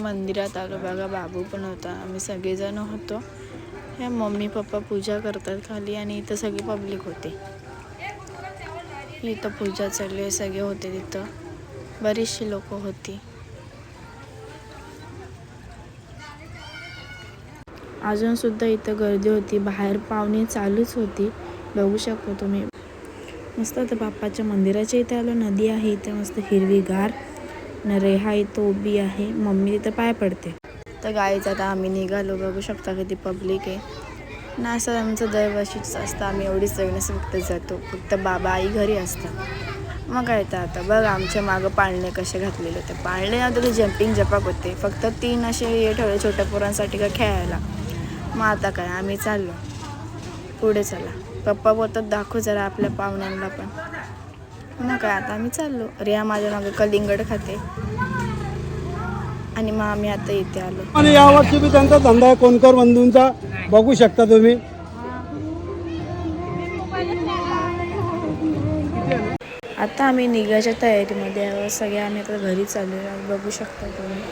मंदिरात आलो बघा. बाबू पण होता, आम्ही सगळेजण होतो. हे मम्मी पप्पा पूजा करतात खाली आणि इथं सगळी पब्लिक होते. इथं पूजा चालली, सगळे होते तिथं, बरीचशी लोक होती. अजून सुद्धा इथं गर्दी होती. बाहेर पाहुणे चालूच होती, बघू शकता तुम्ही. मस्त आता बाप्पाच्या मंदिराच्या इथे आलो. नदी आहे इथे मस्त हिरवीगार. नरेहा इथं उभी आहे, मम्मी तिथं पाय पडते. तर गाईच आता आम्ही निघालो, बघू शकता किती पब्लिक आहे ना. असं आमचं दरवर्षीच असतं, आम्ही एवढीच सगळ्यांना फक्त जातो. फक्त बाबा आई घरी असतात. मग काय तर आता बघ आमच्या मागं पाळणे कसे घातलेले होते. पाळणे ना ते जंपिंग जपाक होते, फक्त 3 असे हे ठेवले छोट्या पोरांसाठी का खेळायला. मग आता काय आम्ही चाललो पुढे. चला पप्पा बोलतात दाखव जरा आपल्या पाहुण्यांना पण. मग काय आता आम्ही चाललो. रिया माझ्या मागे कलिंगड खाते आणि मग आम्ही आता इथे आलो. आणि यावर्षी बी त्यांचा धंदा आहे कोणकर बंधूंचा, बघू शकता तुम्ही. आता आम्ही निघायच्या तयारीमध्ये आहोत. सगळे आम्ही आता घरी चाललो, बघू शकता तुम्ही.